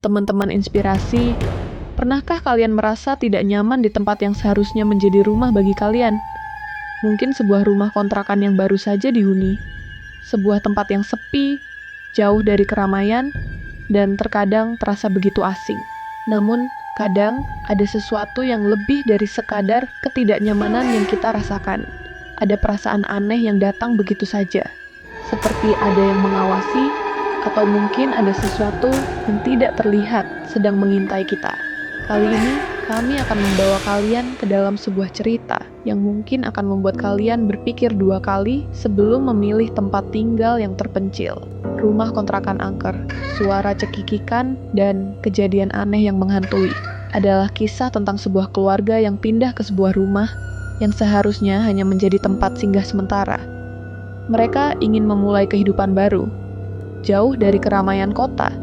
Teman-teman inspirasi, pernahkah kalian merasa tidak nyaman di tempat yang seharusnya menjadi rumah bagi kalian? Mungkin sebuah rumah kontrakan yang baru saja dihuni, sebuah tempat yang sepi, jauh dari keramaian, dan terkadang terasa begitu asing. Namun, kadang ada sesuatu yang lebih dari sekadar ketidaknyamanan yang kita rasakan. Ada perasaan aneh yang datang begitu saja, seperti ada yang mengawasi, atau mungkin ada sesuatu yang tidak terlihat sedang mengintai kita. Kali ini, kami akan membawa kalian ke dalam sebuah cerita yang mungkin akan membuat kalian berpikir dua kali sebelum memilih tempat tinggal yang terpencil. Rumah kontrakan angker, suara cekikikan, dan kejadian aneh yang menghantui adalah kisah tentang sebuah keluarga yang pindah ke sebuah rumah yang seharusnya hanya menjadi tempat singgah sementara. Mereka ingin memulai kehidupan baru, jauh dari keramaian kota.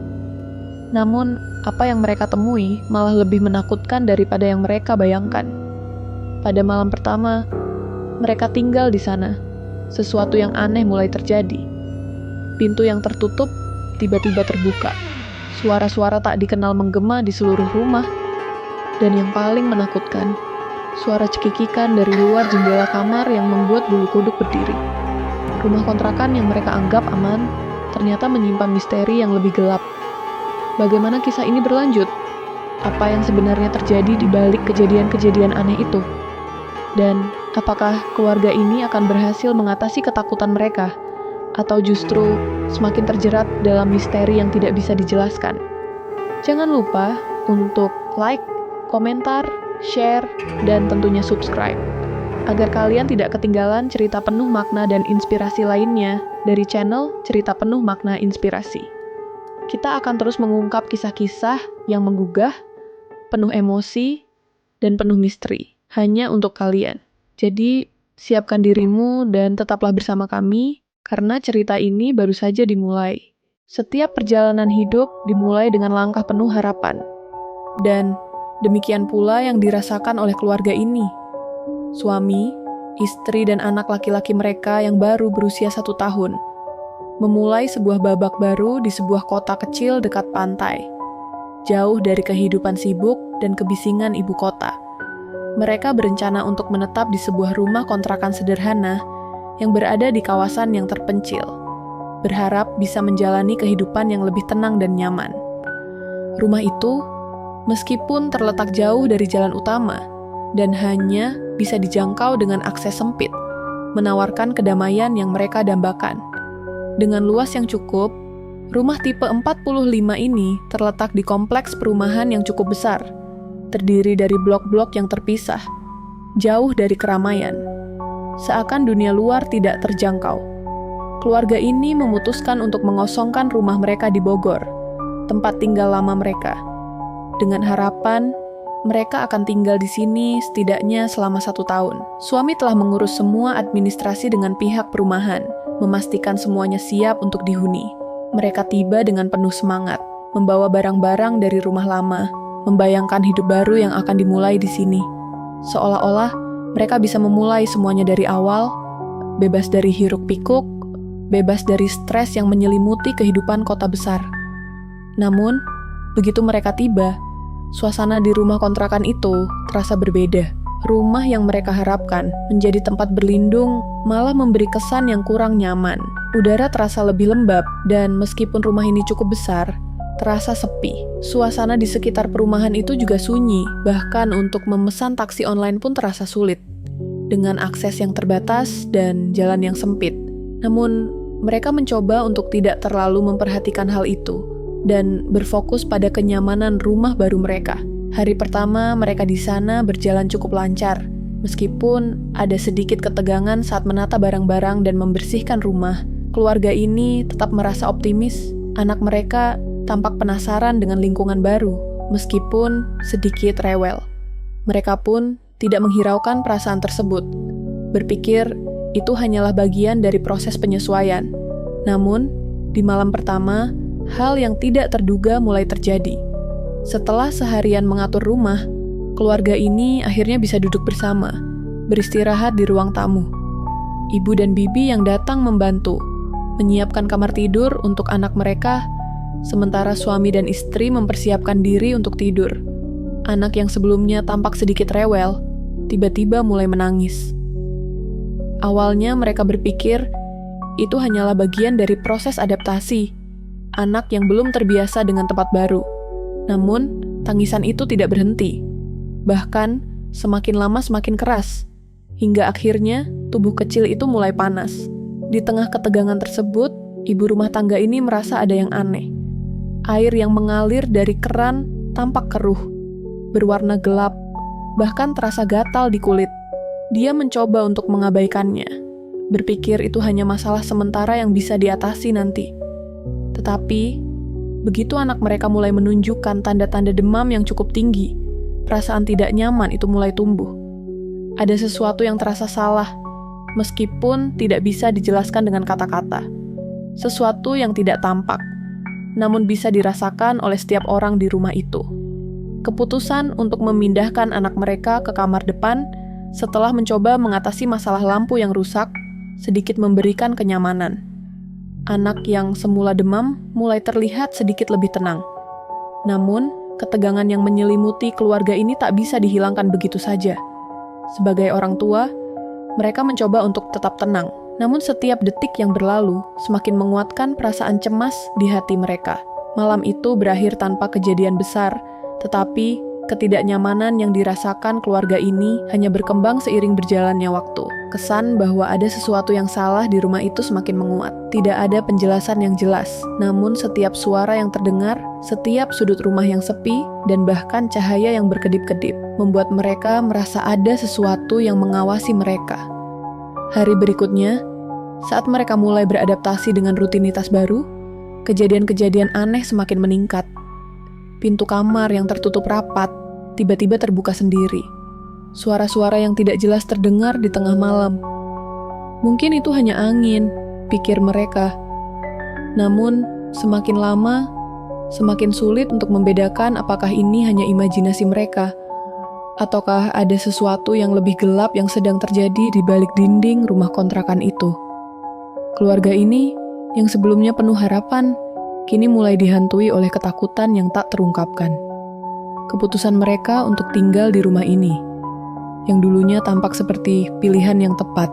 Namun, apa yang mereka temui malah lebih menakutkan daripada yang mereka bayangkan. Pada malam pertama, mereka tinggal di sana. Sesuatu yang aneh mulai terjadi. Pintu yang tertutup tiba-tiba terbuka. Suara-suara tak dikenal menggema di seluruh rumah. Dan yang paling menakutkan, suara cekikikan dari luar jendela kamar yang membuat bulu kuduk berdiri. Rumah kontrakan yang mereka anggap aman ternyata menyimpan misteri yang lebih gelap. Bagaimana kisah ini berlanjut? Apa yang sebenarnya terjadi di balik kejadian-kejadian aneh itu? Dan apakah keluarga ini akan berhasil mengatasi ketakutan mereka? Atau justru semakin terjerat dalam misteri yang tidak bisa dijelaskan? Jangan lupa untuk like, komentar, share, dan tentunya subscribe, agar kalian tidak ketinggalan cerita penuh makna dan inspirasi lainnya dari channel Cerita Penuh Makna Inspirasi. Kita akan terus mengungkap kisah-kisah yang menggugah, penuh emosi, dan penuh misteri, hanya untuk kalian. Jadi, siapkan dirimu dan tetaplah bersama kami, karena cerita ini baru saja dimulai. Setiap perjalanan hidup dimulai dengan langkah penuh harapan. Dan demikian pula yang dirasakan oleh keluarga ini. Suami, istri, dan anak laki-laki mereka yang baru berusia 1 tahun memulai sebuah babak baru di sebuah kota kecil dekat pantai, jauh dari kehidupan sibuk dan kebisingan ibu kota. Mereka berencana untuk menetap di sebuah rumah kontrakan sederhana yang berada di kawasan yang terpencil, berharap bisa menjalani kehidupan yang lebih tenang dan nyaman. Rumah itu, meskipun terletak jauh dari jalan utama dan hanya bisa dijangkau dengan akses sempit, menawarkan kedamaian yang mereka dambakan. Dengan luas yang cukup, rumah tipe 45 ini terletak di kompleks perumahan yang cukup besar, terdiri dari blok-blok yang terpisah, jauh dari keramaian. Seakan dunia luar tidak terjangkau. Keluarga ini memutuskan untuk mengosongkan rumah mereka di Bogor, tempat tinggal lama mereka, dengan harapan mereka akan tinggal di sini setidaknya selama 1 tahun. Suami telah mengurus semua administrasi dengan pihak perumahan, memastikan semuanya siap untuk dihuni. Mereka tiba dengan penuh semangat, membawa barang-barang dari rumah lama, membayangkan hidup baru yang akan dimulai di sini. Seolah-olah mereka bisa memulai semuanya dari awal, bebas dari hiruk-pikuk, bebas dari stres yang menyelimuti kehidupan kota besar. Namun, begitu mereka tiba, suasana di rumah kontrakan itu terasa berbeda. Rumah yang mereka harapkan menjadi tempat berlindung malah memberi kesan yang kurang nyaman. Udara terasa lebih lembab, dan meskipun rumah ini cukup besar, terasa sepi. Suasana di sekitar perumahan itu juga sunyi, bahkan untuk memesan taksi online pun terasa sulit, dengan akses yang terbatas dan jalan yang sempit. Namun, mereka mencoba untuk tidak terlalu memperhatikan hal itu, dan berfokus pada kenyamanan rumah baru mereka. Hari pertama mereka di sana berjalan cukup lancar, meskipun ada sedikit ketegangan saat menata barang-barang dan membersihkan rumah. Keluarga ini tetap merasa optimis. Anak mereka tampak penasaran dengan lingkungan baru, meskipun sedikit rewel. Mereka pun tidak menghiraukan perasaan tersebut, berpikir itu hanyalah bagian dari proses penyesuaian. Namun, di malam pertama, hal yang tidak terduga mulai terjadi. Setelah seharian mengatur rumah, keluarga ini akhirnya bisa duduk bersama, beristirahat di ruang tamu. Ibu dan bibi yang datang membantu, menyiapkan kamar tidur untuk anak mereka, Sementara suami dan istri mempersiapkan diri untuk tidur. Anak yang sebelumnya tampak sedikit rewel, tiba-tiba mulai menangis. Awalnya mereka berpikir itu hanyalah bagian dari proses adaptasi anak yang belum terbiasa dengan tempat baru. Namun, tangisan itu tidak berhenti. Bahkan, semakin lama semakin keras. Hingga akhirnya, tubuh kecil itu mulai panas. Di tengah ketegangan tersebut, ibu rumah tangga ini merasa ada yang aneh. Air yang mengalir dari keran tampak keruh, berwarna gelap, bahkan terasa gatal di kulit. Dia mencoba untuk mengabaikannya, berpikir itu hanya masalah sementara yang bisa diatasi nanti. Tetapi, begitu anak mereka mulai menunjukkan tanda-tanda demam yang cukup tinggi, perasaan tidak nyaman itu mulai tumbuh. Ada sesuatu yang terasa salah, meskipun tidak bisa dijelaskan dengan kata-kata. Sesuatu yang tidak tampak, namun bisa dirasakan oleh setiap orang di rumah itu. Keputusan untuk memindahkan anak mereka ke kamar depan setelah mencoba mengatasi masalah lampu yang rusak sedikit memberikan kenyamanan. Anak yang semula demam mulai terlihat sedikit lebih tenang. Namun, ketegangan yang menyelimuti keluarga ini tak bisa dihilangkan begitu saja. Sebagai orang tua, mereka mencoba untuk tetap tenang. Namun setiap detik yang berlalu semakin menguatkan perasaan cemas di hati mereka. Malam itu berakhir tanpa kejadian besar, tetapi ketidaknyamanan yang dirasakan keluarga ini hanya berkembang seiring berjalannya waktu. Kesan bahwa ada sesuatu yang salah di rumah itu semakin menguat. Tidak ada penjelasan yang jelas, namun setiap suara yang terdengar, setiap sudut rumah yang sepi, dan bahkan cahaya yang berkedip-kedip, membuat mereka merasa ada sesuatu yang mengawasi mereka. Hari berikutnya, saat mereka mulai beradaptasi dengan rutinitas baru, kejadian-kejadian aneh semakin meningkat. Pintu kamar yang tertutup rapat tiba-tiba terbuka sendiri. Suara-suara yang tidak jelas terdengar di tengah malam. Mungkin itu hanya angin, pikir mereka. Namun, semakin lama, semakin sulit untuk membedakan apakah ini hanya imajinasi mereka, ataukah ada sesuatu yang lebih gelap yang sedang terjadi di balik dinding rumah kontrakan itu. Keluarga ini, yang sebelumnya penuh harapan, kini mulai dihantui oleh ketakutan yang tak terungkapkan. Keputusan mereka untuk tinggal di rumah ini, yang dulunya tampak seperti pilihan yang tepat,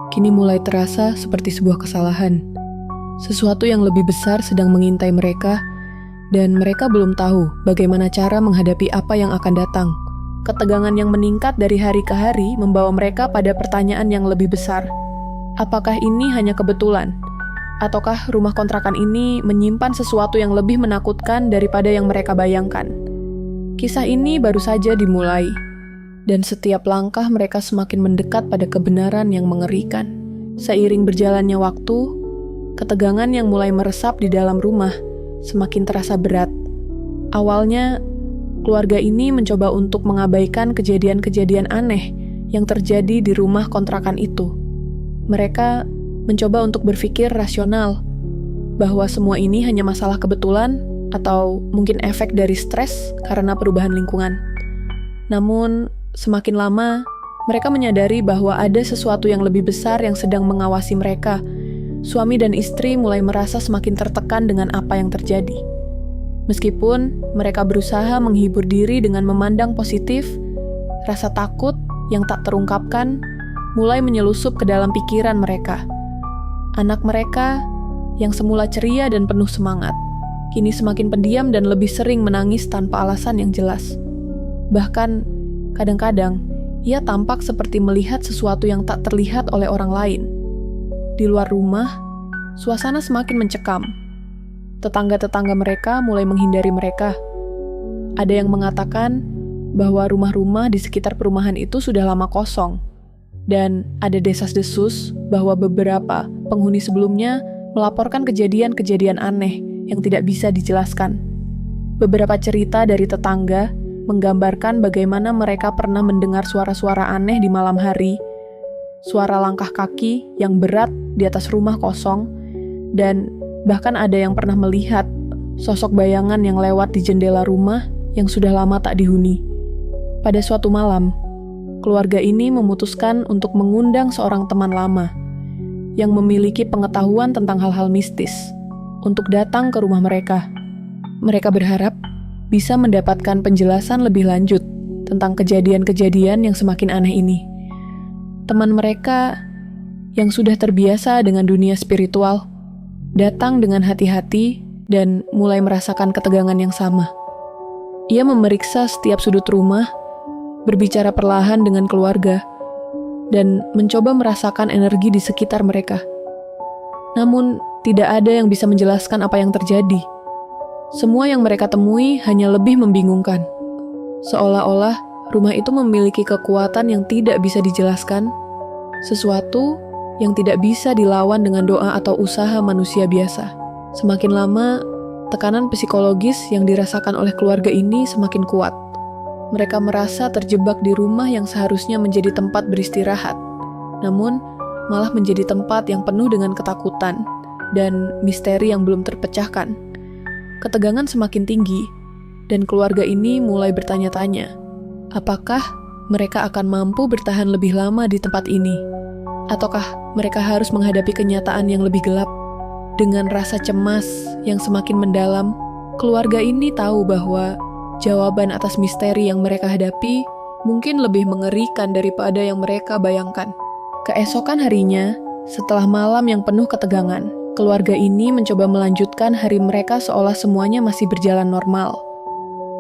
kini mulai terasa seperti sebuah kesalahan. Sesuatu yang lebih besar sedang mengintai mereka, dan mereka belum tahu bagaimana cara menghadapi apa yang akan datang. Ketegangan yang meningkat dari hari ke hari membawa mereka pada pertanyaan yang lebih besar. Apakah ini hanya kebetulan? Ataukah rumah kontrakan ini menyimpan sesuatu yang lebih menakutkan daripada yang mereka bayangkan? Kisah ini baru saja dimulai, dan setiap langkah mereka semakin mendekat pada kebenaran yang mengerikan. Seiring berjalannya waktu, ketegangan yang mulai meresap di dalam rumah semakin terasa berat. Awalnya, keluarga ini mencoba untuk mengabaikan kejadian-kejadian aneh yang terjadi di rumah kontrakan itu. Mereka mencoba untuk berpikir rasional bahwa semua ini hanya masalah kebetulan atau mungkin efek dari stres karena perubahan lingkungan. Namun, semakin lama, mereka menyadari bahwa ada sesuatu yang lebih besar yang sedang mengawasi mereka. Suami dan istri mulai merasa semakin tertekan dengan apa yang terjadi. Meskipun mereka berusaha menghibur diri dengan memandang positif, rasa takut yang tak terungkapkan mulai menyelusup ke dalam pikiran mereka. Anak mereka yang semula ceria dan penuh semangat, kini semakin pendiam dan lebih sering menangis tanpa alasan yang jelas. Bahkan, kadang-kadang, ia tampak seperti melihat sesuatu yang tak terlihat oleh orang lain. Di luar rumah, suasana semakin mencekam. Tetangga-tetangga mereka mulai menghindari mereka. Ada yang mengatakan bahwa rumah-rumah di sekitar perumahan itu sudah lama kosong. Dan ada desas-desus bahwa beberapa penghuni sebelumnya melaporkan kejadian-kejadian aneh yang tidak bisa dijelaskan. Beberapa cerita dari tetangga menggambarkan bagaimana mereka pernah mendengar suara-suara aneh di malam hari, suara langkah kaki yang berat di atas rumah kosong, dan bahkan ada yang pernah melihat sosok bayangan yang lewat di jendela rumah yang sudah lama tak dihuni. Pada suatu malam, keluarga ini memutuskan untuk mengundang seorang teman lama yang memiliki pengetahuan tentang hal-hal mistis. untuk datang ke rumah mereka. Mereka berharap bisa mendapatkan penjelasan lebih lanjut tentang kejadian-kejadian yang semakin aneh ini. Teman mereka yang sudah terbiasa dengan dunia spiritual datang dengan hati-hati dan mulai merasakan ketegangan yang sama. Ia memeriksa setiap sudut rumah, berbicara perlahan dengan keluarga, dan mencoba merasakan energi di sekitar mereka. Namun, tidak ada yang bisa menjelaskan apa yang terjadi. Semua yang mereka temui hanya lebih membingungkan. Seolah-olah rumah itu memiliki kekuatan yang tidak bisa dijelaskan, sesuatu yang tidak bisa dilawan dengan doa atau usaha manusia biasa. Semakin lama, tekanan psikologis yang dirasakan oleh keluarga ini semakin kuat. Mereka merasa terjebak di rumah yang seharusnya menjadi tempat beristirahat, namun malah menjadi tempat yang penuh dengan ketakutan dan misteri yang belum terpecahkan. Ketegangan semakin tinggi, dan keluarga ini mulai bertanya-tanya, apakah mereka akan mampu bertahan lebih lama di tempat ini? Ataukah mereka harus menghadapi kenyataan yang lebih gelap? Dengan rasa cemas yang semakin mendalam, keluarga ini tahu bahwa jawaban atas misteri yang mereka hadapi mungkin lebih mengerikan daripada yang mereka bayangkan. Keesokan harinya, setelah malam yang penuh ketegangan, keluarga ini mencoba melanjutkan hari mereka seolah semuanya masih berjalan normal.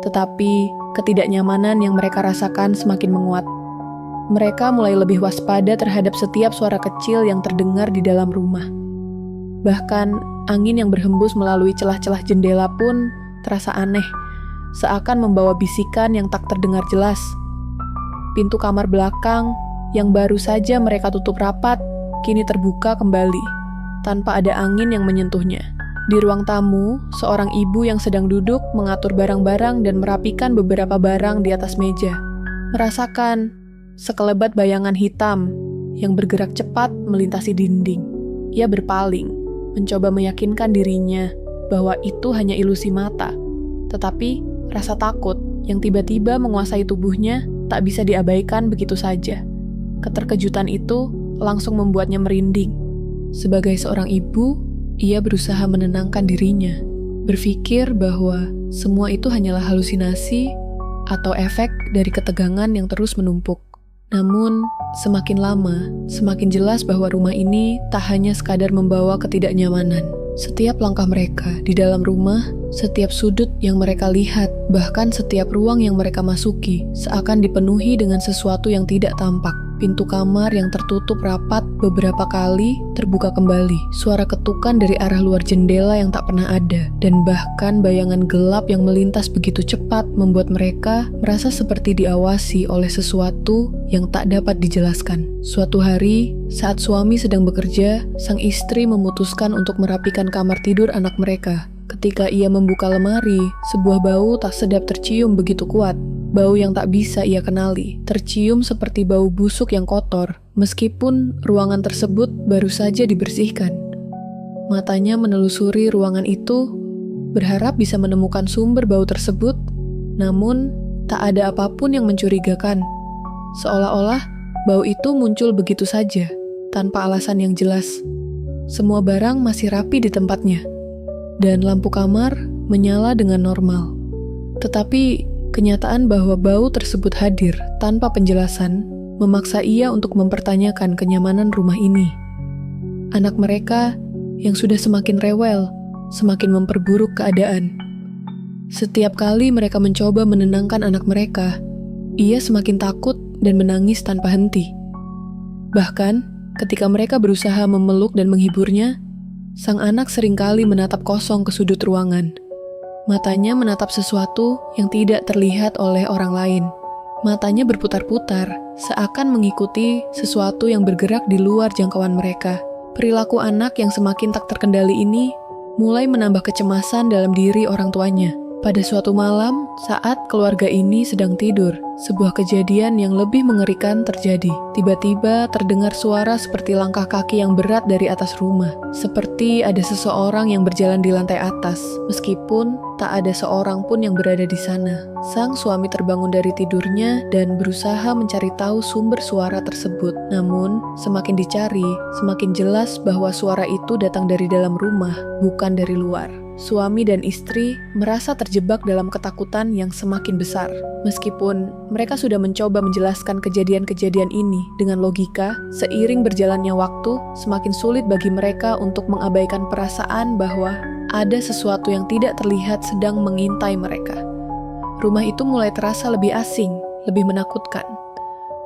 Tetapi, ketidaknyamanan yang mereka rasakan semakin menguat. Mereka mulai lebih waspada terhadap setiap suara kecil yang terdengar di dalam rumah. Bahkan, angin yang berhembus melalui celah-celah jendela pun terasa aneh, seakan membawa bisikan yang tak terdengar jelas. Pintu kamar belakang yang baru saja mereka tutup rapat, kini terbuka kembali, tanpa ada angin yang menyentuhnya. Di ruang tamu, seorang ibu yang sedang duduk mengatur barang-barang dan merapikan beberapa barang di atas meja. Merasakan sekelebat bayangan hitam yang bergerak cepat melintasi dinding. Ia berpaling, mencoba meyakinkan dirinya bahwa itu hanya ilusi mata. Tetapi, rasa takut yang tiba-tiba menguasai tubuhnya tak bisa diabaikan begitu saja. Keterkejutan itu langsung membuatnya merinding. Sebagai seorang ibu, ia berusaha menenangkan dirinya, berpikir bahwa semua itu hanyalah halusinasi atau efek dari ketegangan yang terus menumpuk. Namun, semakin lama, semakin jelas bahwa rumah ini tak hanya sekadar membawa ketidaknyamanan. Setiap langkah mereka di dalam rumah, setiap sudut yang mereka lihat, bahkan setiap ruang yang mereka masuki, seakan dipenuhi dengan sesuatu yang tidak tampak. Pintu kamar yang tertutup rapat beberapa kali terbuka kembali. Suara ketukan dari arah luar jendela yang tak pernah ada, dan bahkan bayangan gelap yang melintas begitu cepat membuat mereka merasa seperti diawasi oleh sesuatu yang tak dapat dijelaskan. Suatu hari, saat suami sedang bekerja, sang istri memutuskan untuk merapikan kamar tidur anak mereka. Ketika ia membuka lemari, sebuah bau tak sedap tercium begitu kuat. Bau yang tak bisa ia kenali, tercium seperti bau busuk yang kotor, meskipun ruangan tersebut baru saja dibersihkan. Matanya menelusuri ruangan itu, berharap bisa menemukan sumber bau tersebut, namun tak ada apapun yang mencurigakan. Seolah-olah bau itu muncul begitu saja, tanpa alasan yang jelas. Semua barang masih rapi di tempatnya, dan lampu kamar menyala dengan normal. Tetapi, kenyataan bahwa bau tersebut hadir tanpa penjelasan memaksa ia untuk mempertanyakan kenyamanan rumah ini. Anak mereka yang sudah semakin rewel, semakin memperburuk keadaan. Setiap kali mereka mencoba menenangkan anak mereka, ia semakin takut dan menangis tanpa henti. Bahkan, ketika mereka berusaha memeluk dan menghiburnya, sang anak seringkali menatap kosong ke sudut ruangan. Matanya menatap sesuatu yang tidak terlihat oleh orang lain. Matanya berputar-putar, seakan mengikuti sesuatu yang bergerak di luar jangkauan mereka. Perilaku anak yang semakin tak terkendali ini mulai menambah kecemasan dalam diri orang tuanya. Pada suatu malam, Saat keluarga ini sedang tidur, sebuah kejadian yang lebih mengerikan terjadi. Tiba-tiba terdengar suara seperti langkah kaki yang berat dari atas rumah. Seperti ada seseorang yang berjalan di lantai atas, meskipun tak ada seorang pun yang berada di sana. Sang suami terbangun dari tidurnya dan berusaha mencari tahu sumber suara tersebut. Namun, semakin dicari, semakin jelas bahwa suara itu datang dari dalam rumah, bukan dari luar. Suami dan istri merasa terjebak dalam ketakutan yang semakin besar. Meskipun mereka sudah mencoba menjelaskan kejadian-kejadian ini dengan logika, seiring berjalannya waktu, semakin sulit bagi mereka untuk mengabaikan perasaan bahwa ada sesuatu yang tidak terlihat sedang mengintai mereka. Rumah itu mulai terasa lebih asing, lebih menakutkan.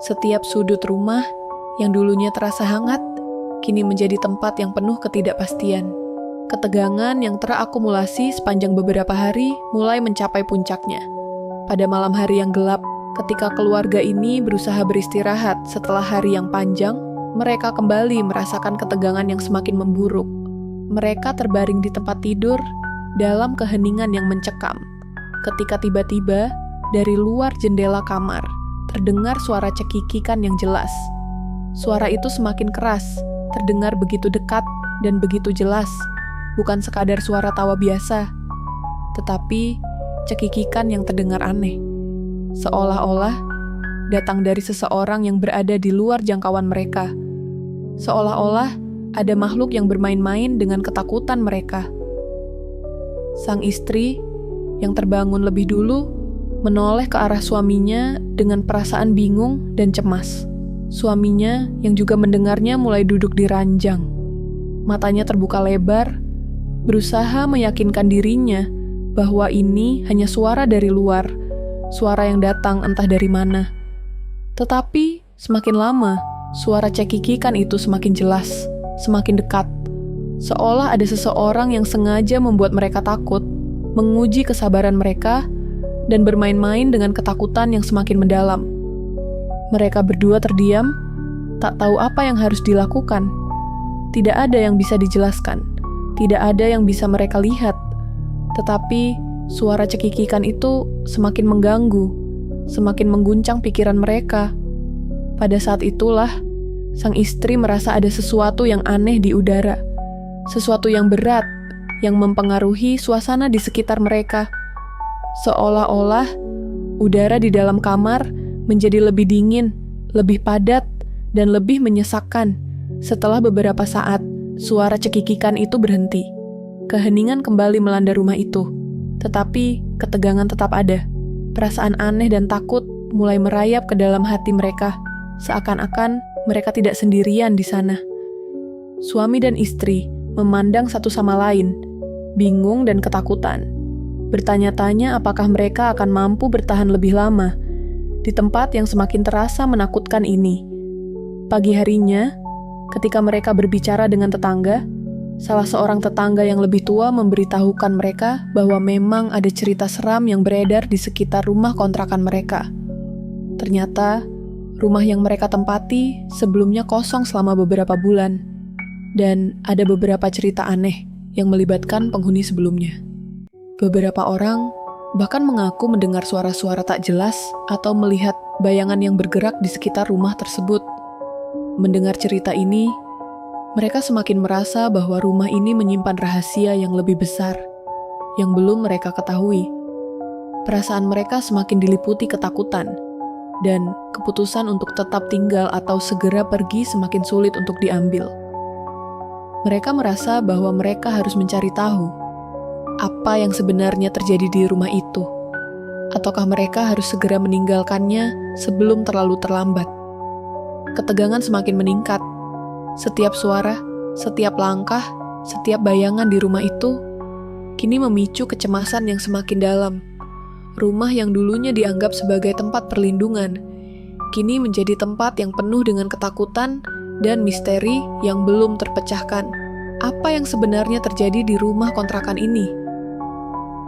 Setiap sudut rumah yang dulunya terasa hangat, kini menjadi tempat yang penuh ketidakpastian. Ketegangan yang terakumulasi sepanjang beberapa hari mulai mencapai puncaknya. Pada malam hari yang gelap, ketika keluarga ini berusaha beristirahat setelah hari yang panjang, mereka kembali merasakan ketegangan yang semakin memburuk. Mereka terbaring di tempat tidur dalam keheningan yang mencekam. Ketika tiba-tiba, dari luar jendela kamar, terdengar suara cekikikan yang jelas. Suara itu semakin keras, terdengar begitu dekat dan begitu jelas. Bukan sekadar suara tawa biasa, tetapi cekikikan yang terdengar aneh. Seolah-olah datang dari seseorang yang berada di luar jangkauan mereka. Seolah-olah ada makhluk yang bermain-main dengan ketakutan mereka. Sang istri yang terbangun lebih dulu menoleh ke arah suaminya dengan perasaan bingung dan cemas. Suaminya yang juga mendengarnya mulai duduk di ranjang. Matanya terbuka lebar, berusaha meyakinkan dirinya bahwa ini hanya suara dari luar, suara yang datang entah dari mana. Tetapi semakin lama, suara cekikikan itu semakin jelas, semakin dekat. Seolah ada seseorang yang sengaja membuat mereka takut, menguji kesabaran mereka, dan bermain-main dengan ketakutan yang semakin mendalam. Mereka berdua terdiam, tak tahu apa yang harus dilakukan. Tidak ada yang bisa dijelaskan. Tidak ada yang bisa mereka lihat, tetapi suara cekikikan itu semakin mengganggu, semakin mengguncang pikiran mereka. Pada saat itulah, sang istri merasa ada sesuatu yang aneh di udara, sesuatu yang berat yang mempengaruhi suasana di sekitar mereka. Seolah-olah udara di dalam kamar menjadi lebih dingin, lebih padat, dan lebih menyesakkan. Setelah beberapa saat, suara cekikikan itu berhenti. Keheningan kembali melanda rumah itu. Tetapi ketegangan tetap ada. Perasaan aneh dan takut mulai merayap ke dalam hati mereka. Seakan-akan mereka tidak sendirian di sana. Suami dan istri memandang satu sama lain, bingung dan ketakutan. Bertanya-tanya apakah mereka akan mampu bertahan lebih lama di tempat yang semakin terasa menakutkan ini. Pagi harinya, ketika mereka berbicara dengan tetangga, salah seorang tetangga yang lebih tua memberitahukan mereka bahwa memang ada cerita seram yang beredar di sekitar rumah kontrakan mereka. Ternyata, rumah yang mereka tempati sebelumnya kosong selama beberapa bulan, dan ada beberapa cerita aneh yang melibatkan penghuni sebelumnya. Beberapa orang bahkan mengaku mendengar suara-suara tak jelas atau melihat bayangan yang bergerak di sekitar rumah tersebut. Mendengar cerita ini, mereka semakin merasa bahwa rumah ini menyimpan rahasia yang lebih besar, yang belum mereka ketahui. Perasaan mereka semakin diliputi ketakutan, dan keputusan untuk tetap tinggal atau segera pergi semakin sulit untuk diambil. Mereka merasa bahwa mereka harus mencari tahu apa yang sebenarnya terjadi di rumah itu, ataukah mereka harus segera meninggalkannya sebelum terlalu terlambat. Ketegangan semakin meningkat. Setiap suara, setiap langkah, setiap bayangan di rumah itu kini memicu kecemasan yang semakin dalam. Rumah yang dulunya dianggap sebagai tempat perlindungan, kini menjadi tempat yang penuh dengan ketakutan dan misteri yang belum terpecahkan. Apa yang sebenarnya terjadi di rumah kontrakan ini?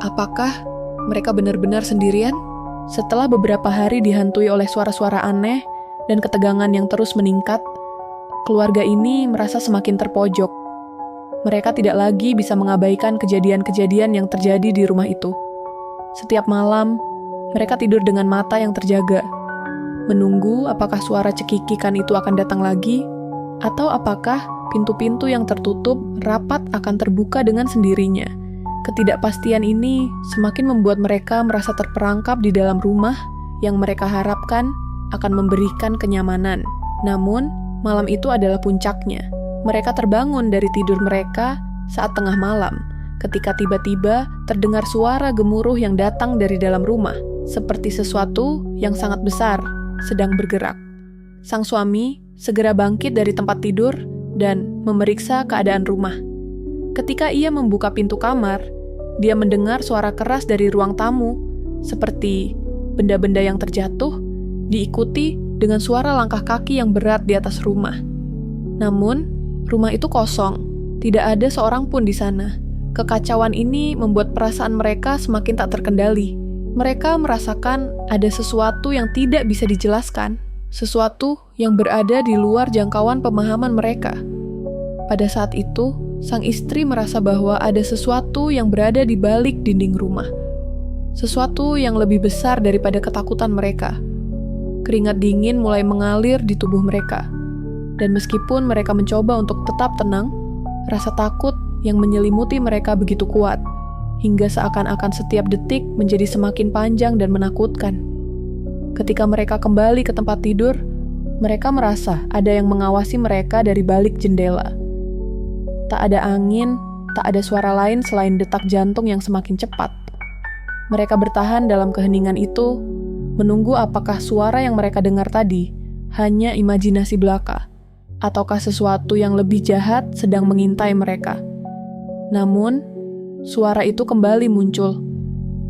Apakah mereka benar-benar sendirian? Setelah beberapa hari dihantui oleh suara-suara aneh dan ketegangan yang terus meningkat, keluarga ini merasa semakin terpojok. Mereka tidak lagi bisa mengabaikan kejadian-kejadian yang terjadi di rumah itu. Setiap malam, Mereka tidur dengan mata yang terjaga, menunggu apakah suara cekikikan itu akan datang lagi, atau apakah pintu-pintu yang tertutup rapat akan terbuka dengan sendirinya. Ketidakpastian ini semakin membuat mereka merasa terperangkap di dalam rumah yang mereka harapkan akan memberikan kenyamanan. Namun, malam itu adalah puncaknya. Mereka terbangun dari tidur mereka saat tengah malam, ketika tiba-tiba terdengar suara gemuruh yang datang dari dalam rumah, seperti sesuatu yang sangat besar sedang bergerak. Sang suami segera bangkit dari tempat tidur dan memeriksa keadaan rumah. Ketika ia membuka pintu kamar, dia mendengar suara keras dari ruang tamu, seperti benda-benda yang terjatuh, diikuti dengan suara langkah kaki yang berat di atas rumah. Namun, rumah itu kosong, tidak ada seorang pun di sana. Kekacauan ini membuat perasaan mereka semakin tak terkendali. Mereka merasakan ada sesuatu yang tidak bisa dijelaskan, sesuatu yang berada di luar jangkauan pemahaman mereka. Pada saat itu, sang istri merasa bahwa ada sesuatu yang berada di balik dinding rumah. Sesuatu yang lebih besar daripada ketakutan mereka. Keringat dingin mulai mengalir di tubuh mereka. Dan meskipun mereka mencoba untuk tetap tenang, rasa takut yang menyelimuti mereka begitu kuat, hingga seakan-akan setiap detik menjadi semakin panjang dan menakutkan. Ketika mereka kembali ke tempat tidur, mereka merasa ada yang mengawasi mereka dari balik jendela. Tak ada angin, tak ada suara lain selain detak jantung yang semakin cepat. Mereka bertahan dalam keheningan itu, menunggu apakah suara yang mereka dengar tadi hanya imajinasi belaka, ataukah sesuatu yang lebih jahat sedang mengintai mereka. Namun, suara itu kembali muncul.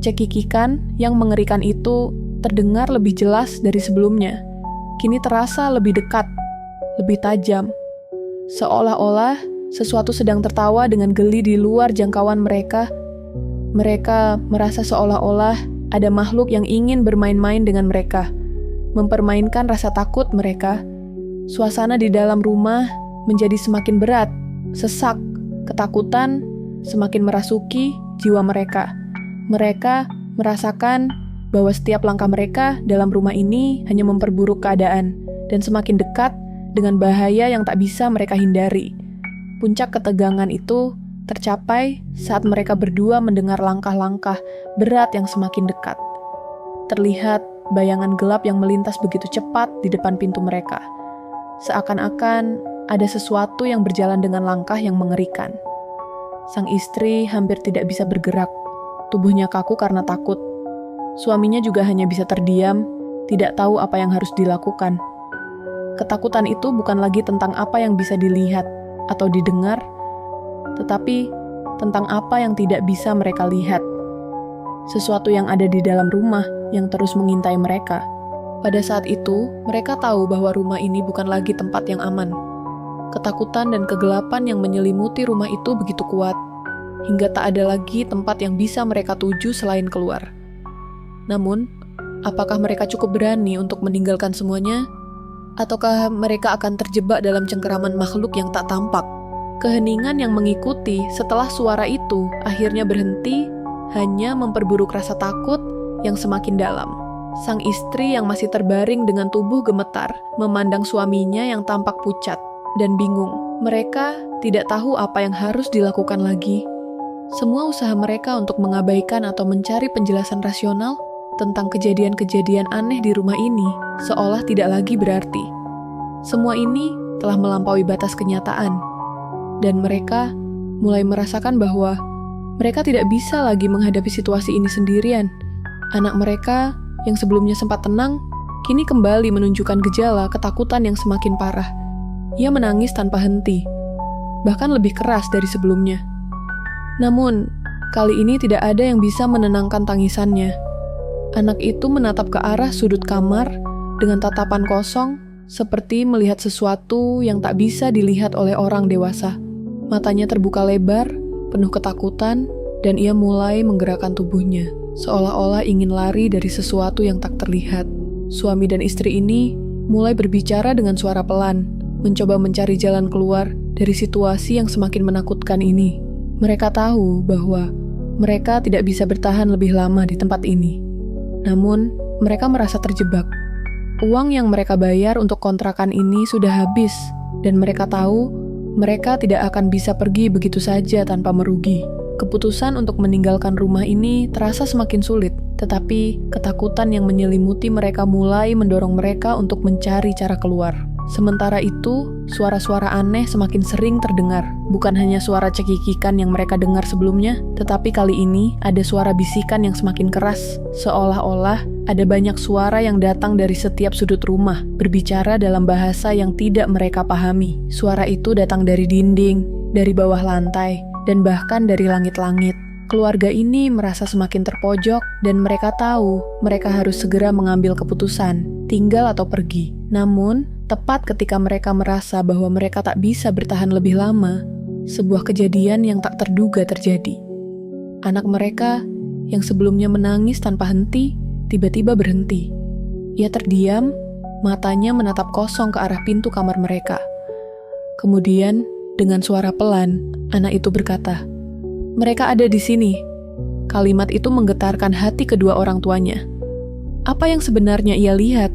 Cekikikan yang mengerikan itu terdengar lebih jelas dari sebelumnya. Kini terasa lebih dekat, lebih tajam. Seolah-olah sesuatu sedang tertawa dengan geli di luar jangkauan mereka. Mereka merasa seolah-olah ada makhluk yang ingin bermain-main dengan mereka, mempermainkan rasa takut mereka. Suasana di dalam rumah menjadi semakin berat, sesak, ketakutan semakin merasuki jiwa mereka. Mereka merasakan bahwa setiap langkah mereka dalam rumah ini hanya memperburuk keadaan dan semakin dekat dengan bahaya yang tak bisa mereka hindari. Puncak ketegangan itu tercapai saat mereka berdua mendengar langkah-langkah berat yang semakin dekat. Terlihat bayangan gelap yang melintas begitu cepat di depan pintu mereka. Seakan-akan ada sesuatu yang berjalan dengan langkah yang mengerikan. Sang istri hampir tidak bisa bergerak, tubuhnya kaku karena takut. Suaminya juga hanya bisa terdiam, tidak tahu apa yang harus dilakukan. Ketakutan itu bukan lagi tentang apa yang bisa dilihat atau didengar, tetapi tentang apa yang tidak bisa mereka lihat. Sesuatu yang ada di dalam rumah yang terus mengintai mereka. Pada saat itu, mereka tahu bahwa rumah ini bukan lagi tempat yang aman. Ketakutan dan kegelapan yang menyelimuti rumah itu begitu kuat, hingga tak ada lagi tempat yang bisa mereka tuju selain keluar. Namun, apakah mereka cukup berani untuk meninggalkan semuanya? Ataukah mereka akan terjebak dalam cengkeraman makhluk yang tak tampak? Keheningan yang mengikuti setelah suara itu akhirnya berhenti, hanya memperburuk rasa takut yang semakin dalam. Sang istri yang masih terbaring dengan tubuh gemetar memandang suaminya yang tampak pucat dan bingung. Mereka tidak tahu apa yang harus dilakukan lagi. Semua usaha mereka untuk mengabaikan atau mencari penjelasan rasional tentang kejadian-kejadian aneh di rumah ini seolah tidak lagi berarti. Semua ini telah melampaui batas kenyataan, dan mereka mulai merasakan bahwa mereka tidak bisa lagi menghadapi situasi ini sendirian. Anak mereka yang sebelumnya sempat tenang, kini kembali menunjukkan gejala ketakutan yang semakin parah. Ia menangis tanpa henti, bahkan lebih keras dari sebelumnya. Namun, kali ini tidak ada yang bisa menenangkan tangisannya. Anak itu menatap ke arah sudut kamar dengan tatapan kosong, seperti melihat sesuatu yang tak bisa dilihat oleh orang dewasa. Matanya terbuka lebar, penuh ketakutan, dan ia mulai menggerakkan tubuhnya, seolah-olah ingin lari dari sesuatu yang tak terlihat. Suami dan istri ini mulai berbicara dengan suara pelan, mencoba mencari jalan keluar dari situasi yang semakin menakutkan ini. Mereka tahu bahwa mereka tidak bisa bertahan lebih lama di tempat ini. Namun, mereka merasa terjebak. Uang yang mereka bayar untuk kontrakan ini sudah habis, dan mereka tahu mereka tidak akan bisa pergi begitu saja tanpa merugi. Keputusan untuk meninggalkan rumah ini terasa semakin sulit, tetapi ketakutan yang menyelimuti mereka mulai mendorong mereka untuk mencari cara keluar. Sementara itu, suara-suara aneh semakin sering terdengar. Bukan hanya suara cekikikan yang mereka dengar sebelumnya, tetapi kali ini ada suara bisikan yang semakin keras. Seolah-olah ada banyak suara yang datang dari setiap sudut rumah, berbicara dalam bahasa yang tidak mereka pahami. Suara itu datang dari dinding, dari bawah lantai, dan bahkan dari langit-langit. Keluarga ini merasa semakin terpojok, dan mereka tahu mereka harus segera mengambil keputusan, tinggal atau pergi. Namun, tepat ketika mereka merasa bahwa mereka tak bisa bertahan lebih lama, sebuah kejadian yang tak terduga terjadi. Anak mereka yang sebelumnya menangis tanpa henti, tiba-tiba berhenti. Ia terdiam, matanya menatap kosong ke arah pintu kamar mereka. Kemudian, dengan suara pelan, anak itu berkata, "Mereka ada di sini." Kalimat itu menggetarkan hati kedua orang tuanya. Apa yang sebenarnya ia lihat?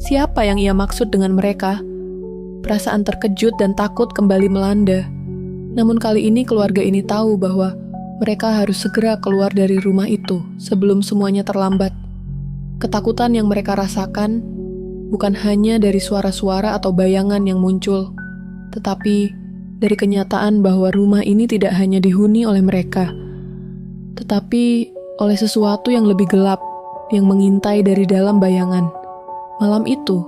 Siapa yang ia maksud dengan mereka? Perasaan terkejut dan takut kembali melanda. Namun kali ini keluarga ini tahu bahwa mereka harus segera keluar dari rumah itu sebelum semuanya terlambat. Ketakutan yang mereka rasakan bukan hanya dari suara-suara atau bayangan yang muncul, tetapi dari kenyataan bahwa rumah ini tidak hanya dihuni oleh mereka, tetapi oleh sesuatu yang lebih gelap yang mengintai dari dalam bayangan. Malam itu,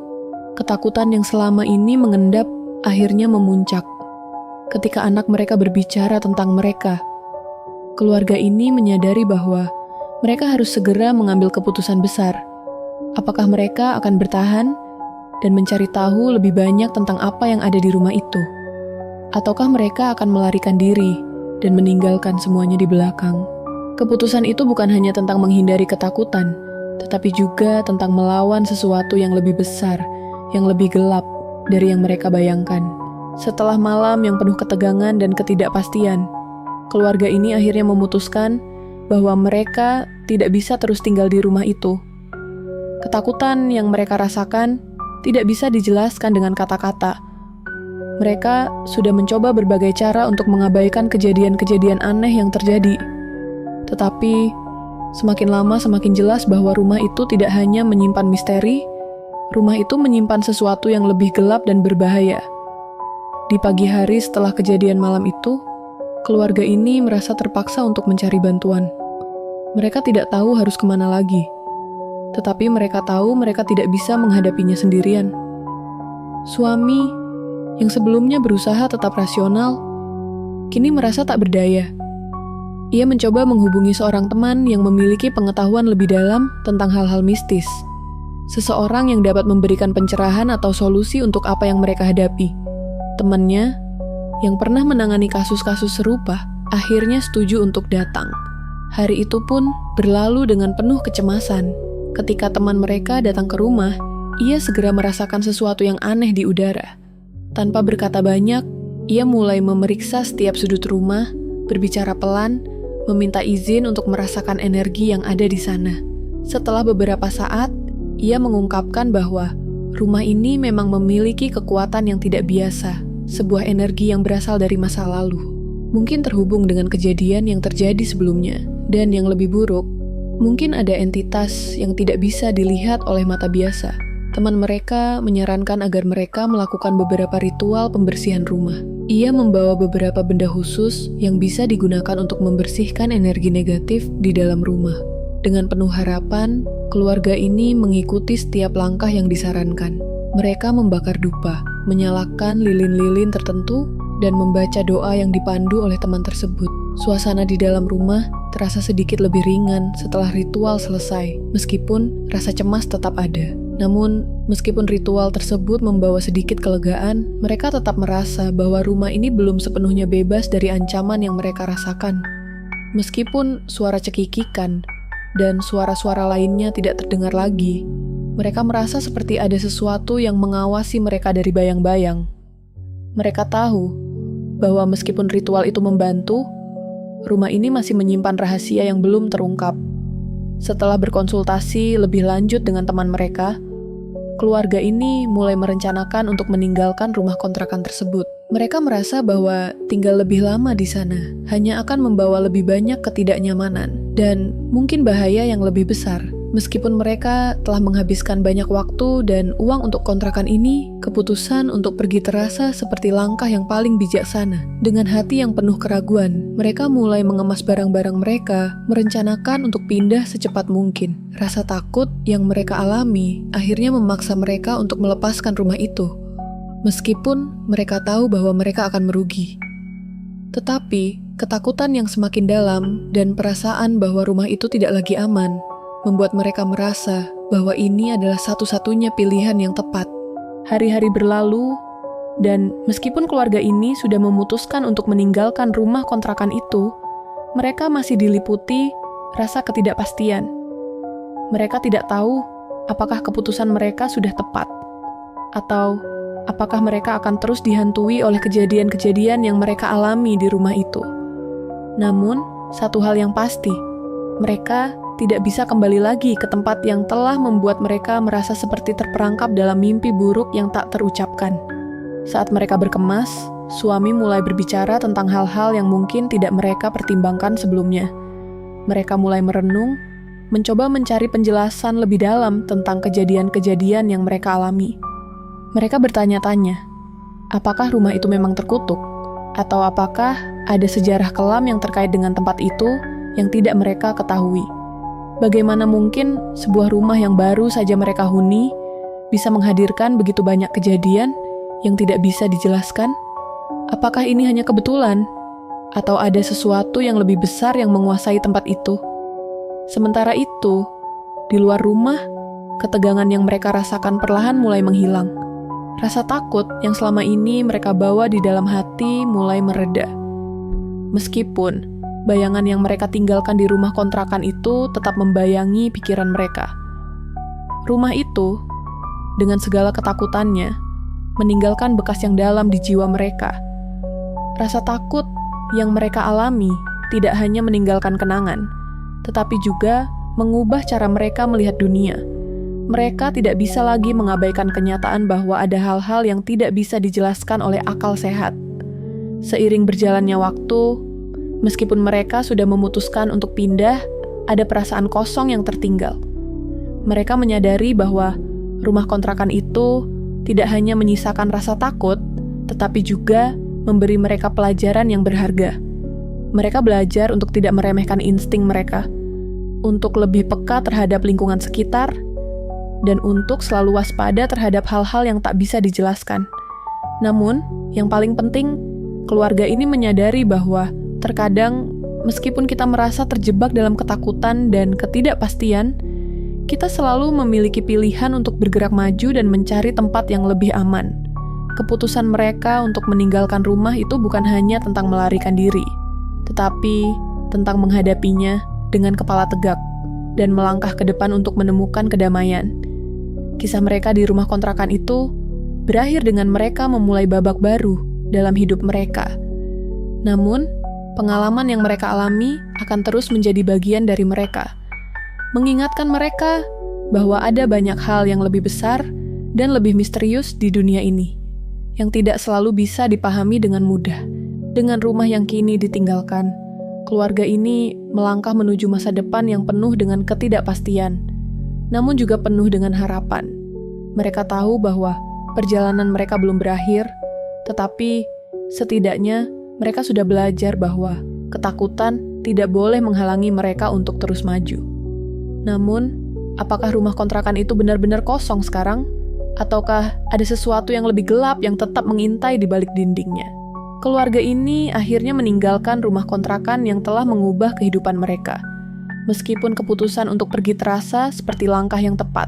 ketakutan yang selama ini mengendap akhirnya memuncak. Ketika anak mereka berbicara tentang mereka, keluarga ini menyadari bahwa mereka harus segera mengambil keputusan besar. Apakah mereka akan bertahan dan mencari tahu lebih banyak tentang apa yang ada di rumah itu? Ataukah mereka akan melarikan diri dan meninggalkan semuanya di belakang? Keputusan itu bukan hanya tentang menghindari ketakutan, tetapi juga tentang melawan sesuatu yang lebih besar, yang lebih gelap dari yang mereka bayangkan. Setelah malam yang penuh ketegangan dan ketidakpastian, keluarga ini akhirnya memutuskan bahwa mereka tidak bisa terus tinggal di rumah itu. Ketakutan yang mereka rasakan tidak bisa dijelaskan dengan kata-kata. Mereka sudah mencoba berbagai cara untuk mengabaikan kejadian-kejadian aneh yang terjadi. Tetapi, semakin lama semakin jelas bahwa rumah itu tidak hanya menyimpan misteri, rumah itu menyimpan sesuatu yang lebih gelap dan berbahaya. Di pagi hari setelah kejadian malam itu, keluarga ini merasa terpaksa untuk mencari bantuan. Mereka tidak tahu harus kemana lagi, tetapi mereka tahu mereka tidak bisa menghadapinya sendirian. Suami yang sebelumnya berusaha tetap rasional, kini merasa tak berdaya. Ia mencoba menghubungi seorang teman yang memiliki pengetahuan lebih dalam tentang hal-hal mistis. Seseorang yang dapat memberikan pencerahan atau solusi untuk apa yang mereka hadapi. Temannya, yang pernah menangani kasus-kasus serupa, akhirnya setuju untuk datang. Hari itu pun berlalu dengan penuh kecemasan. Ketika teman mereka datang ke rumah, ia segera merasakan sesuatu yang aneh di udara. Tanpa berkata banyak, ia mulai memeriksa setiap sudut rumah, berbicara pelan, meminta izin untuk merasakan energi yang ada di sana. Setelah beberapa saat, ia mengungkapkan bahwa rumah ini memang memiliki kekuatan yang tidak biasa, sebuah energi yang berasal dari masa lalu. Mungkin terhubung dengan kejadian yang terjadi sebelumnya, dan yang lebih buruk, mungkin ada entitas yang tidak bisa dilihat oleh mata biasa. Teman mereka menyarankan agar mereka melakukan beberapa ritual pembersihan rumah. Ia membawa beberapa benda khusus yang bisa digunakan untuk membersihkan energi negatif di dalam rumah. Dengan penuh harapan, keluarga ini mengikuti setiap langkah yang disarankan. Mereka membakar dupa, menyalakan lilin-lilin tertentu, dan membaca doa yang dipandu oleh teman tersebut. Suasana di dalam rumah terasa sedikit lebih ringan setelah ritual selesai, meskipun rasa cemas tetap ada. Namun, meskipun ritual tersebut membawa sedikit kelegaan, mereka tetap merasa bahwa rumah ini belum sepenuhnya bebas dari ancaman yang mereka rasakan. Meskipun suara cekikikan dan suara-suara lainnya tidak terdengar lagi, mereka merasa seperti ada sesuatu yang mengawasi mereka dari bayang-bayang. Mereka tahu bahwa meskipun ritual itu membantu, rumah ini masih menyimpan rahasia yang belum terungkap. Setelah berkonsultasi lebih lanjut dengan teman mereka, keluarga ini mulai merencanakan untuk meninggalkan rumah kontrakan tersebut. Mereka merasa bahwa tinggal lebih lama di sana hanya akan membawa lebih banyak ketidaknyamanan dan mungkin bahaya yang lebih besar. Meskipun mereka telah menghabiskan banyak waktu dan uang untuk kontrakan ini, keputusan untuk pergi terasa seperti langkah yang paling bijaksana. Dengan hati yang penuh keraguan, mereka mulai mengemas barang-barang mereka, merencanakan untuk pindah secepat mungkin. Rasa takut yang mereka alami akhirnya memaksa mereka untuk melepaskan rumah itu, meskipun mereka tahu bahwa mereka akan merugi. Tetapi, ketakutan yang semakin dalam dan perasaan bahwa rumah itu tidak lagi aman membuat mereka merasa bahwa ini adalah satu-satunya pilihan yang tepat. Hari-hari berlalu, dan meskipun keluarga ini sudah memutuskan untuk meninggalkan rumah kontrakan itu, mereka masih diliputi rasa ketidakpastian. Mereka tidak tahu apakah keputusan mereka sudah tepat, atau apakah mereka akan terus dihantui oleh kejadian-kejadian yang mereka alami di rumah itu. Namun, satu hal yang pasti, mereka tidak bisa kembali lagi ke tempat yang telah membuat mereka merasa seperti terperangkap dalam mimpi buruk yang tak terucapkan. Saat mereka berkemas, suami mulai berbicara tentang hal-hal yang mungkin tidak mereka pertimbangkan sebelumnya. Mereka mulai merenung, mencoba mencari penjelasan lebih dalam tentang kejadian-kejadian yang mereka alami. Mereka bertanya-tanya, apakah rumah itu memang terkutuk? Atau apakah ada sejarah kelam yang terkait dengan tempat itu yang tidak mereka ketahui? Bagaimana mungkin sebuah rumah yang baru saja mereka huni bisa menghadirkan begitu banyak kejadian yang tidak bisa dijelaskan? Apakah ini hanya kebetulan? Atau ada sesuatu yang lebih besar yang menguasai tempat itu? Sementara itu, di luar rumah, ketegangan yang mereka rasakan perlahan mulai menghilang. Rasa takut yang selama ini mereka bawa di dalam hati mulai mereda. Meskipun bayangan yang mereka tinggalkan di rumah kontrakan itu tetap membayangi pikiran mereka. Rumah itu, dengan segala ketakutannya, meninggalkan bekas yang dalam di jiwa mereka. Rasa takut yang mereka alami tidak hanya meninggalkan kenangan, tetapi juga mengubah cara mereka melihat dunia. Mereka tidak bisa lagi mengabaikan kenyataan bahwa ada hal-hal yang tidak bisa dijelaskan oleh akal sehat. Seiring berjalannya waktu, meskipun mereka sudah memutuskan untuk pindah, ada perasaan kosong yang tertinggal. Mereka menyadari bahwa rumah kontrakan itu tidak hanya menyisakan rasa takut, tetapi juga memberi mereka pelajaran yang berharga. Mereka belajar untuk tidak meremehkan insting mereka, untuk lebih peka terhadap lingkungan sekitar, dan untuk selalu waspada terhadap hal-hal yang tak bisa dijelaskan. Namun, yang paling penting, keluarga ini menyadari bahwa terkadang, meskipun kita merasa terjebak dalam ketakutan dan ketidakpastian, kita selalu memiliki pilihan untuk bergerak maju dan mencari tempat yang lebih aman. Keputusan mereka untuk meninggalkan rumah itu bukan hanya tentang melarikan diri, tetapi tentang menghadapinya dengan kepala tegak dan melangkah ke depan untuk menemukan kedamaian. Kisah mereka di rumah kontrakan itu berakhir dengan mereka memulai babak baru dalam hidup mereka. Namun, pengalaman yang mereka alami akan terus menjadi bagian dari mereka, mengingatkan mereka bahwa ada banyak hal yang lebih besar dan lebih misterius di dunia ini, yang tidak selalu bisa dipahami dengan mudah. Dengan rumah yang kini ditinggalkan, keluarga ini melangkah menuju masa depan yang penuh dengan ketidakpastian, namun juga penuh dengan harapan. Mereka tahu bahwa perjalanan mereka belum berakhir, tetapi setidaknya mereka sudah belajar bahwa ketakutan tidak boleh menghalangi mereka untuk terus maju. Namun, apakah rumah kontrakan itu benar-benar kosong sekarang? Ataukah ada sesuatu yang lebih gelap yang tetap mengintai di balik dindingnya? Keluarga ini akhirnya meninggalkan rumah kontrakan yang telah mengubah kehidupan mereka. Meskipun keputusan untuk pergi terasa seperti langkah yang tepat,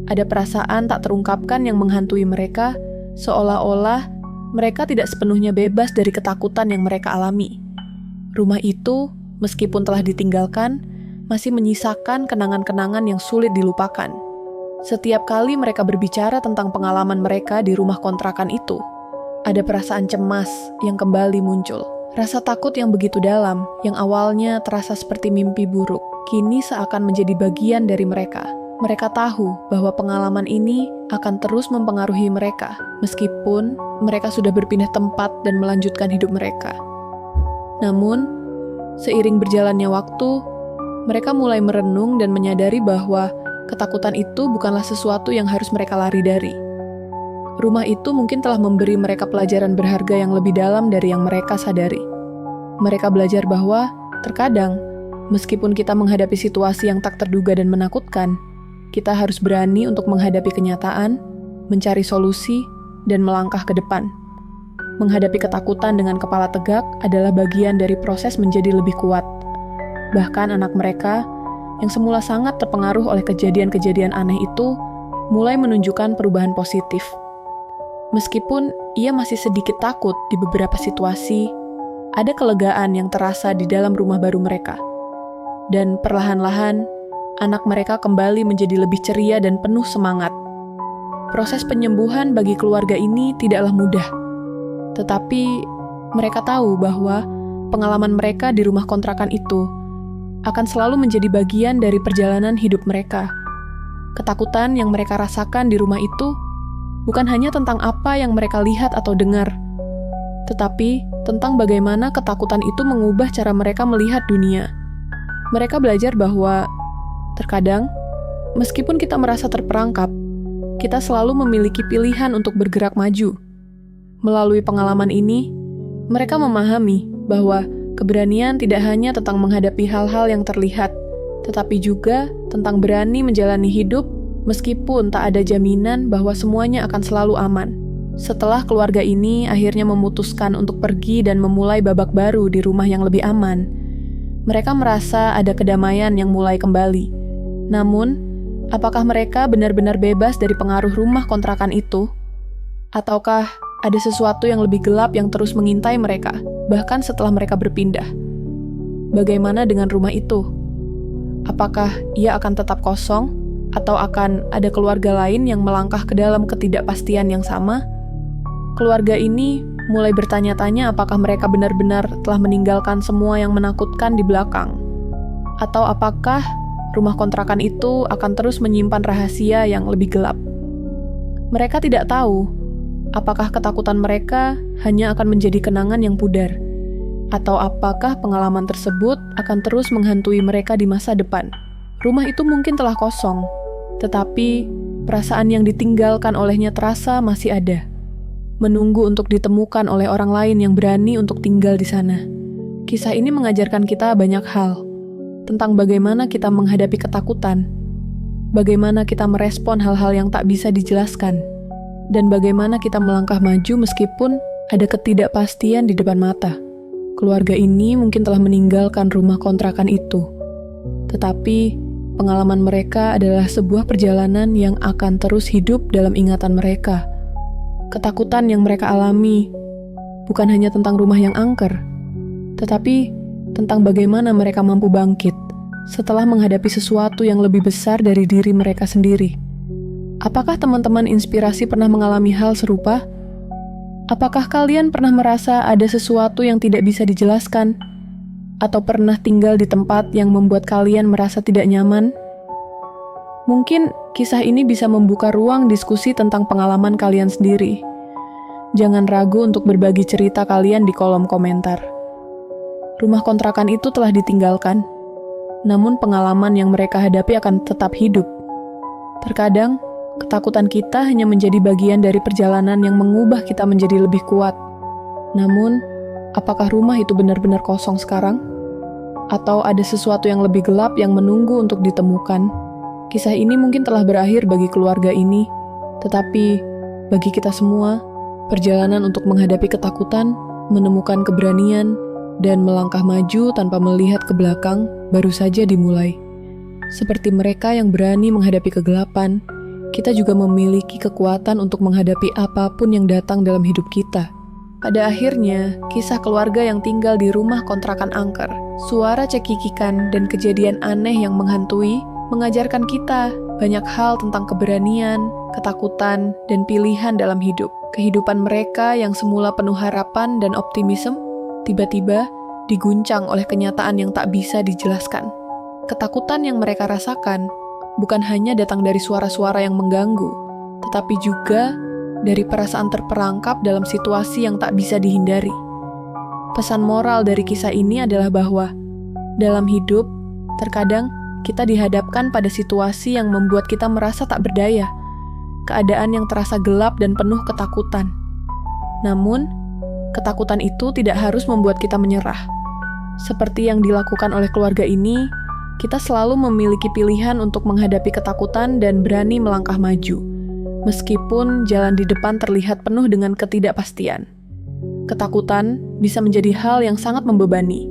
ada perasaan tak terungkapkan yang menghantui mereka, seolah-olah mereka tidak sepenuhnya bebas dari ketakutan yang mereka alami. Rumah itu, meskipun telah ditinggalkan, masih menyisakan kenangan-kenangan yang sulit dilupakan. Setiap kali mereka berbicara tentang pengalaman mereka di rumah kontrakan itu, ada perasaan cemas yang kembali muncul. Rasa takut yang begitu dalam, yang awalnya terasa seperti mimpi buruk, kini seakan menjadi bagian dari mereka. Mereka tahu bahwa pengalaman ini akan terus mempengaruhi mereka, meskipun mereka sudah berpindah tempat dan melanjutkan hidup mereka. Namun, seiring berjalannya waktu, mereka mulai merenung dan menyadari bahwa ketakutan itu bukanlah sesuatu yang harus mereka lari dari. Rumah itu mungkin telah memberi mereka pelajaran berharga yang lebih dalam dari yang mereka sadari. Mereka belajar bahwa, terkadang, meskipun kita menghadapi situasi yang tak terduga dan menakutkan, kita harus berani untuk menghadapi kenyataan, mencari solusi, dan melangkah ke depan. Menghadapi ketakutan dengan kepala tegak adalah bagian dari proses menjadi lebih kuat. Bahkan anak mereka, yang semula sangat terpengaruh oleh kejadian-kejadian aneh itu, mulai menunjukkan perubahan positif. Meskipun ia masih sedikit takut di beberapa situasi, ada kelegaan yang terasa di dalam rumah baru mereka. Dan perlahan-lahan, anak mereka kembali menjadi lebih ceria dan penuh semangat. Proses penyembuhan bagi keluarga ini tidaklah mudah. Tetapi, mereka tahu bahwa pengalaman mereka di rumah kontrakan itu akan selalu menjadi bagian dari perjalanan hidup mereka. Ketakutan yang mereka rasakan di rumah itu bukan hanya tentang apa yang mereka lihat atau dengar, tetapi tentang bagaimana ketakutan itu mengubah cara mereka melihat dunia. Mereka belajar bahwa, terkadang, meskipun kita merasa terperangkap, kita selalu memiliki pilihan untuk bergerak maju. Melalui pengalaman ini, mereka memahami bahwa keberanian tidak hanya tentang menghadapi hal-hal yang terlihat, tetapi juga tentang berani menjalani hidup meskipun tak ada jaminan bahwa semuanya akan selalu aman. Setelah keluarga ini akhirnya memutuskan untuk pergi dan memulai babak baru di rumah yang lebih aman, mereka merasa ada kedamaian yang mulai kembali. Namun, apakah mereka benar-benar bebas dari pengaruh rumah kontrakan itu? Ataukah ada sesuatu yang lebih gelap yang terus mengintai mereka, bahkan setelah mereka berpindah? Bagaimana dengan rumah itu? Apakah ia akan tetap kosong? Atau akan ada keluarga lain yang melangkah ke dalam ketidakpastian yang sama? Keluarga ini mulai bertanya-tanya apakah mereka benar-benar telah meninggalkan semua yang menakutkan di belakang. Atau apakah rumah kontrakan itu akan terus menyimpan rahasia yang lebih gelap. Mereka tidak tahu apakah ketakutan mereka hanya akan menjadi kenangan yang pudar, atau apakah pengalaman tersebut akan terus menghantui mereka di masa depan. Rumah itu mungkin telah kosong, tetapi perasaan yang ditinggalkan olehnya terasa masih ada, menunggu untuk ditemukan oleh orang lain yang berani untuk tinggal di sana. Kisah ini mengajarkan kita banyak hal, tentang bagaimana kita menghadapi ketakutan, bagaimana kita merespon hal-hal yang tak bisa dijelaskan, dan bagaimana kita melangkah maju meskipun ada ketidakpastian di depan mata. Keluarga ini mungkin telah meninggalkan rumah kontrakan itu, tetapi pengalaman mereka adalah sebuah perjalanan yang akan terus hidup dalam ingatan mereka. Ketakutan yang mereka alami bukan hanya tentang rumah yang angker, tetapi tentang bagaimana mereka mampu bangkit setelah menghadapi sesuatu yang lebih besar dari diri mereka sendiri. Apakah teman-teman inspirasi pernah mengalami hal serupa? Apakah kalian pernah merasa ada sesuatu yang tidak bisa dijelaskan? Atau pernah tinggal di tempat yang membuat kalian merasa tidak nyaman? Mungkin kisah ini bisa membuka ruang diskusi tentang pengalaman kalian sendiri. Jangan ragu untuk berbagi cerita kalian di kolom komentar. Rumah kontrakan itu telah ditinggalkan, namun pengalaman yang mereka hadapi akan tetap hidup. Terkadang, ketakutan kita hanya menjadi bagian dari perjalanan yang mengubah kita menjadi lebih kuat. Namun, apakah rumah itu benar-benar kosong sekarang? Atau ada sesuatu yang lebih gelap yang menunggu untuk ditemukan? Kisah ini mungkin telah berakhir bagi keluarga ini, tetapi bagi kita semua, perjalanan untuk menghadapi ketakutan, menemukan keberanian, dan melangkah maju tanpa melihat ke belakang baru saja dimulai. Seperti mereka yang berani menghadapi kegelapan, kita juga memiliki kekuatan untuk menghadapi apapun yang datang dalam hidup kita. Pada akhirnya, kisah keluarga yang tinggal di rumah kontrakan angker, suara cekikikan dan kejadian aneh yang menghantui, mengajarkan kita banyak hal tentang keberanian, ketakutan, dan pilihan dalam hidup. Kehidupan mereka yang semula penuh harapan dan optimisme, tiba-tiba diguncang oleh kenyataan yang tak bisa dijelaskan. Ketakutan yang mereka rasakan bukan hanya datang dari suara-suara yang mengganggu, tetapi juga dari perasaan terperangkap dalam situasi yang tak bisa dihindari. Pesan moral dari kisah ini adalah bahwa dalam hidup, terkadang kita dihadapkan pada situasi yang membuat kita merasa tak berdaya, keadaan yang terasa gelap dan penuh ketakutan. Namun, ketakutan itu tidak harus membuat kita menyerah. Seperti yang dilakukan oleh keluarga ini, kita selalu memiliki pilihan untuk menghadapi ketakutan dan berani melangkah maju, meskipun jalan di depan terlihat penuh dengan ketidakpastian. Ketakutan bisa menjadi hal yang sangat membebani,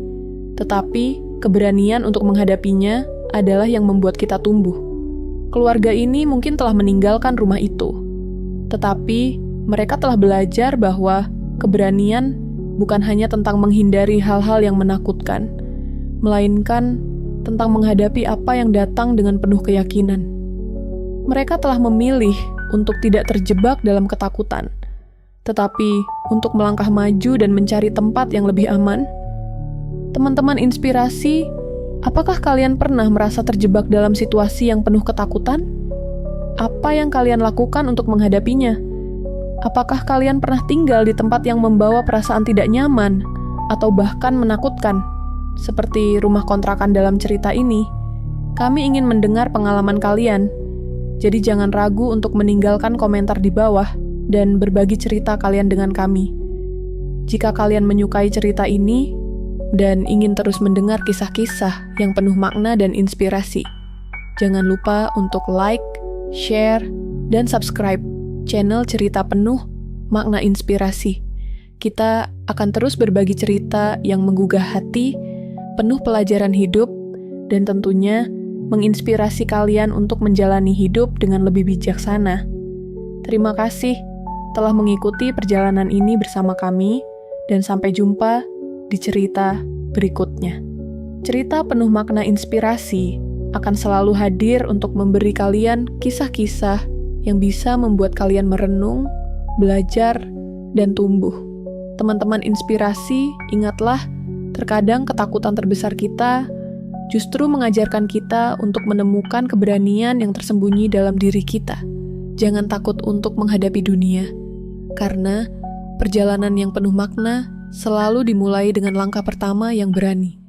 tetapi keberanian untuk menghadapinya adalah yang membuat kita tumbuh. Keluarga ini mungkin telah meninggalkan rumah itu, tetapi mereka telah belajar bahwa keberanian bukan hanya tentang menghindari hal-hal yang menakutkan, melainkan tentang menghadapi apa yang datang dengan penuh keyakinan. Mereka telah memilih untuk tidak terjebak dalam ketakutan, tetapi untuk melangkah maju dan mencari tempat yang lebih aman. Teman-teman inspirasi, apakah kalian pernah merasa terjebak dalam situasi yang penuh ketakutan? Apa yang kalian lakukan untuk menghadapinya? Apakah kalian pernah tinggal di tempat yang membawa perasaan tidak nyaman atau bahkan menakutkan? Seperti rumah kontrakan dalam cerita ini, kami ingin mendengar pengalaman kalian. Jadi jangan ragu untuk meninggalkan komentar di bawah dan berbagi cerita kalian dengan kami. Jika kalian menyukai cerita ini dan ingin terus mendengar kisah-kisah yang penuh makna dan inspirasi, jangan lupa untuk like, share, dan subscribe channel Cerita Penuh Makna Inspirasi. Kita akan terus berbagi cerita yang menggugah hati, penuh pelajaran hidup, dan tentunya menginspirasi kalian untuk menjalani hidup dengan lebih bijaksana. Terima kasih telah mengikuti perjalanan ini bersama kami, dan sampai jumpa di cerita berikutnya. Cerita penuh makna inspirasi akan selalu hadir untuk memberi kalian kisah-kisah yang bisa membuat kalian merenung, belajar, dan tumbuh. Teman-teman inspirasi, ingatlah, terkadang ketakutan terbesar kita justru mengajarkan kita untuk menemukan keberanian yang tersembunyi dalam diri kita. Jangan takut untuk menghadapi dunia, karena perjalanan yang penuh makna selalu dimulai dengan langkah pertama yang berani.